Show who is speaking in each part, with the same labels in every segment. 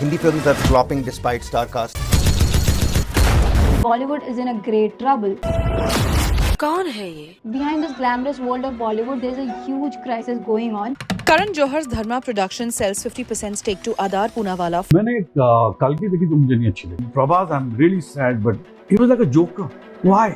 Speaker 1: Hindi films are flopping despite star cast.
Speaker 2: Bollywood is in a great trouble.
Speaker 3: कौन है ये?
Speaker 2: Behind this glamorous world of Bollywood, there's a huge crisis going on.
Speaker 3: Karan Johar's Dharma Production sells 50% stake to Adar Poonawalla.
Speaker 4: मैंने एक कल की देखी तो मुझे नहीं अच्छी लगी. Prabhas, I'm really sad, but he was like a joker. Why?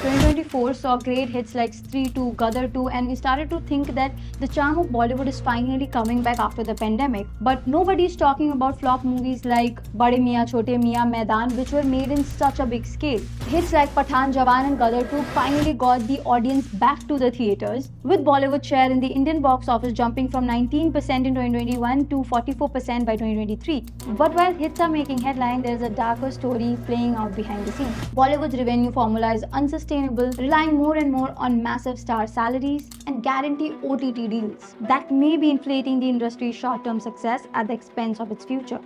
Speaker 2: 2024 saw great hits like Stree 2, Gadar 2, and we started to think that the charm of Bollywood is finally coming back after the pandemic. But nobody is talking about flop movies like Bade Miyan Chote Miyan Maidan, which were made in such a big scale. Hits like Pathan, Jawan and Gadar 2 finally got the audience back to the theatres, with Bollywood share in the Indian box office jumping from 19% in 2021 to 44% by 2023. But while hits are making headlines, there is a darker story playing out behind the scenes. Bollywood's revenue formula is unsustainable, relying more and more on massive star salaries and guarantee OTT deals that may be inflating the industry's short-term success at the expense of its future.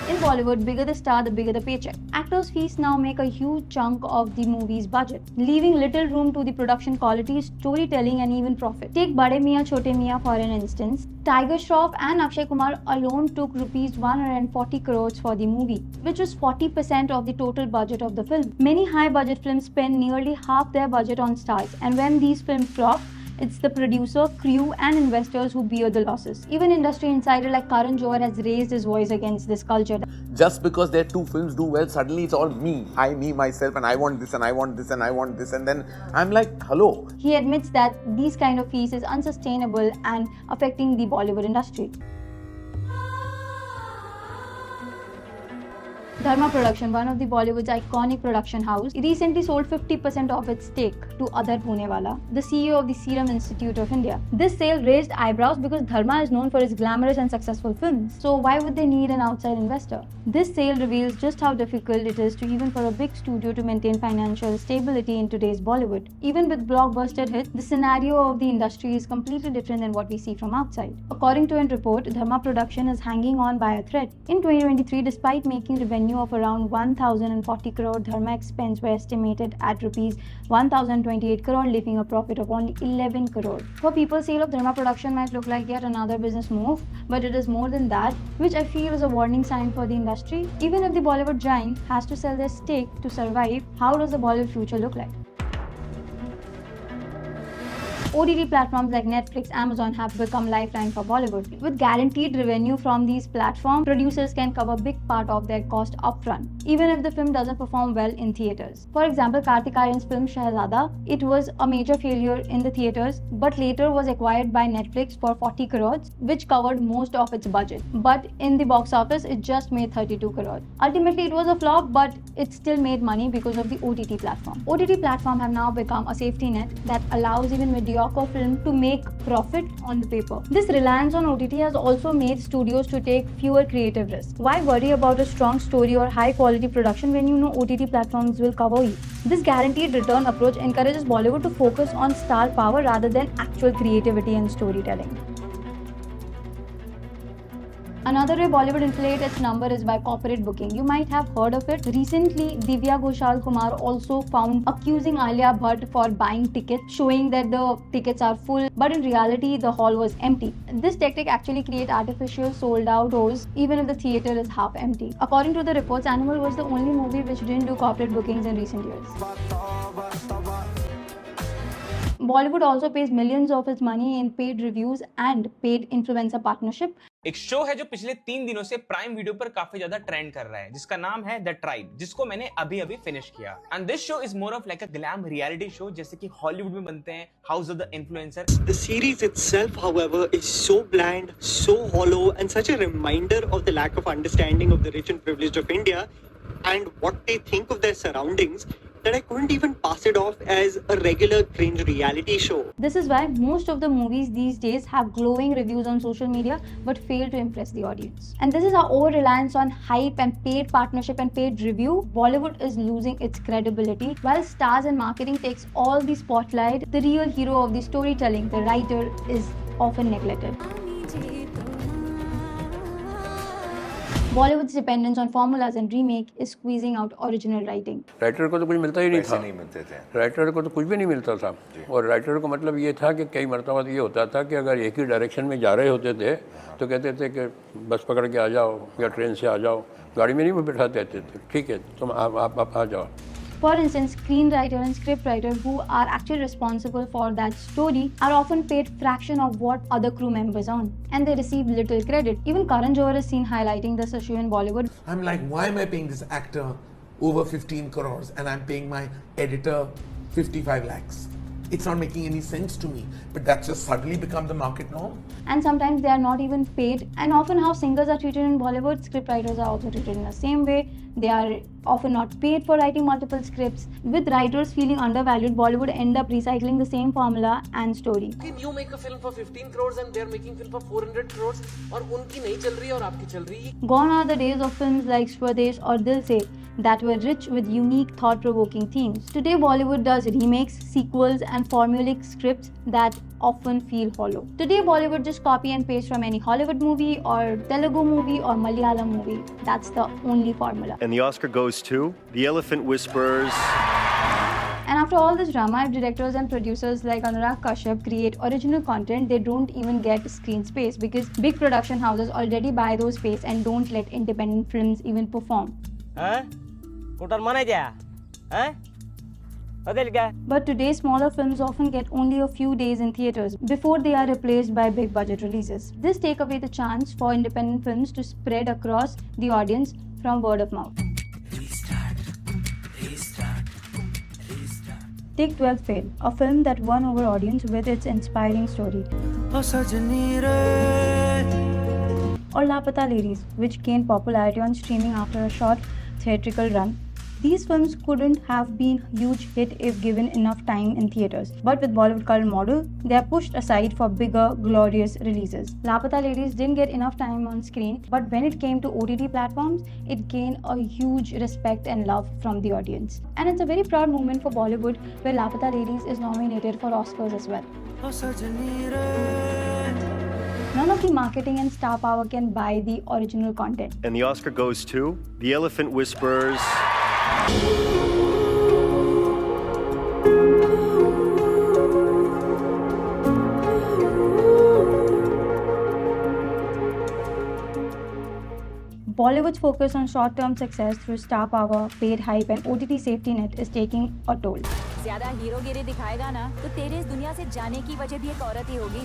Speaker 2: In Bollywood, bigger the star, the bigger the paycheck. Actors' fees now make a huge chunk of the movie's budget, leaving little room to the production quality, storytelling and even profit. Take Bade Miyan Chote Miyan for an instance. Tiger Shroff and Akshay Kumar alone took Rs 140 crores for the movie, which was 40% of the total budget of the film. Many high-budget films spend nearly half their budget on stars, and when these films flop, it's the producer, crew and investors who bear the losses. Even industry insider like Karan Johar has raised his voice against this culture.
Speaker 5: Just because their two films do well, suddenly it's all me, myself, and I want this and I want this and I want this, and then I'm like, hello.
Speaker 2: He admits that these kind of fees is unsustainable and affecting the Bollywood industry. Dharma Production, one of the Bollywood's iconic production house, recently sold 50% of its stake to Adar Poonawalla, the CEO of the Serum Institute of India. This sale raised eyebrows because Dharma is known for its glamorous and successful films. So why would they need an outside investor? This sale reveals just how difficult it is to even for a big studio to maintain financial stability in today's Bollywood. Even with blockbuster hits, the scenario of the industry is completely different than what we see from outside. According to a report, Dharma Production is hanging on by a thread. In 2023, despite making revenue of around 1,040 crore, Dharma expense were estimated at rupees 1,028 crore, leaving a profit of only 11 crore. For people, sale of Dharma Production might look like yet another business move, but it is more than that, which I feel is a warning sign for the industry. Even if the Bollywood giant has to sell their stake to survive, how does the Bollywood future look like? OTT platforms like Netflix, Amazon have become lifeline for Bollywood. With guaranteed revenue from these platforms, producers can cover a big part of their cost upfront, even if the film doesn't perform well in theaters. For example, Kartik Aaryan's film Shraddha, it was a major failure in the theaters, but later was acquired by Netflix for 40 crores, which covered most of its budget. But in the box office, it just made 32 crores. Ultimately, it was a flop, but it still made money because of the OTT platform. OTT platforms have now become a safety net that allows even mediocre film to make profit on the paper. This reliance on OTT has also made studios to take fewer creative risks. Why worry about a strong story or high quality production when you know OTT platforms will cover you? This guaranteed return approach encourages Bollywood to focus on star power rather than actual creativity and storytelling. Another way Bollywood inflates its number is by corporate booking. You might have heard of it. Recently, Divya Ghoshal Kumar also found accusing Alia Bhatt for buying tickets, showing that the tickets are full, but in reality, the hall was empty. This tactic actually creates artificial sold-out shows, even if the theater is half empty. According to the reports, Animal was the only movie which didn't do corporate bookings in recent years. Bollywood also pays millions of its money in paid reviews and paid influencer partnership.
Speaker 6: एक show है जो पिछले 3 दिनों से prime video पर काफी ज्यादा trend कर रहा है, जिसका नाम है द ट्राइब, जिसको मैंने अभी फिनिश किया. And this show is more of like a glam reality show, जैसे कि हॉलीवुड में बनते हैं, house of the influencer.
Speaker 7: The series itself, however, is so bland, so hollow, and such a reminder of the lack of understanding of the rich and privileged of India and what they think of their surroundings, that I couldn't even pass it off as a regular cringe reality show.
Speaker 2: This is why most of the movies these days have glowing reviews on social media but fail to impress the audience. And this is our over-reliance on hype and paid partnership and paid review. Bollywood is losing its credibility. While stars and marketing takes all the spotlight, the real hero of the storytelling, the writer, is often neglected. Bollywood's dependence on formulas and remake is squeezing out original writing.
Speaker 8: Writer को तो कुछ मिलता ही नहीं था,
Speaker 1: नहीं मिलते थे।
Speaker 8: Writer को तो कुछ भी नहीं मिलता था। और राइटर को मतलब ये था कि कई मरतबा ये होता था कि अगर एक ही डायरेक्शन में जा रहे होते थे तो कहते थे कि बस पकड़ के आ जाओ या ट्रेन से आ जाओ, गाड़ी में नहीं बिठाते थे, ठीक है तुम आप आ जाओ।
Speaker 2: For instance, screenwriter and scriptwriter who are actually responsible for that story are often paid fraction of what other crew members earn, and they receive little credit. Even Karan Johar is seen highlighting this issue in Bollywood.
Speaker 9: I'm like, why am I paying this actor over 15 crores and I'm paying my editor 55 lakhs? It's not making any sense to me, but that's just suddenly become the market norm.
Speaker 2: And sometimes they are not even paid. And often how singers are treated in Bollywood, scriptwriters are also treated in the same way. They are often not paid for writing multiple scripts. With writers feeling undervalued, Bollywood end up recycling the same formula and story.
Speaker 10: You make a film for 15 crores and they're making film for 400 crores और उनकी नहीं चल रही और आपकी चल रही है.
Speaker 2: Gone are the days of films like Shraddha or Dil Se that were rich with unique thought-provoking themes. Today Bollywood does remakes, sequels and formulaic scripts that often feel hollow. Today Bollywood just copy and paste from any Hollywood movie or Telugu movie or Malayalam movie. That's the only formula.
Speaker 11: And the Oscar goes to The Elephant Whisperers.
Speaker 2: And after all this drama, if directors and producers like Anurag Kashyap create original content, they don't even get screen space because big production houses already buy those space and don't let independent films even perform. But today, smaller films often get only a few days in theaters before they are replaced by big budget releases. This takes away the chance for independent films to spread across the audience from word of mouth. Take 12 Fail, a film that won over audience with its inspiring story. Or Lapata Ladies, which gained popularity on streaming after a short theatrical run. These films couldn't have been a huge hit if given enough time in theaters. But with Bollywood current model, they are pushed aside for bigger, glorious releases. Lapata Ladies didn't get enough time on screen, but when it came to OTT platforms, it gained a huge respect and love from the audience. And it's a very proud moment for Bollywood, where Lapata Ladies is nominated for Oscars as well. None of the marketing and star power can buy the original content.
Speaker 11: And the Oscar goes to The Elephant Whisperers.
Speaker 2: Bollywood's focus on short-term success through star power, paid hype and OTT safety net is taking a toll.
Speaker 12: ज़्यादा हीरोगिरी दिखाएगा ना तो तेरे इस दुनिया से जाने की वजह भी एक औरत ही होगी.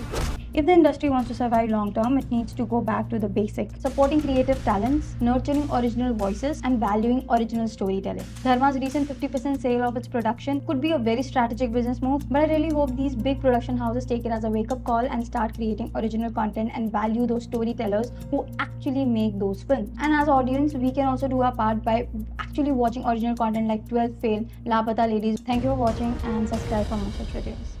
Speaker 2: If the industry wants to survive long term, it needs to go back to the basics, supporting creative talents, nurturing original voices and valuing original storytelling. Dharma's recent 50% sale of its production could be a very strategic business move, but I really hope these big production houses take it as a wake-up call and start creating original content and value those storytellers who actually make those films. And as audience, we can also do our part by actually watching original content like 12 Fail, Lapata Ladies. Thank you for watching and subscribe for more such videos.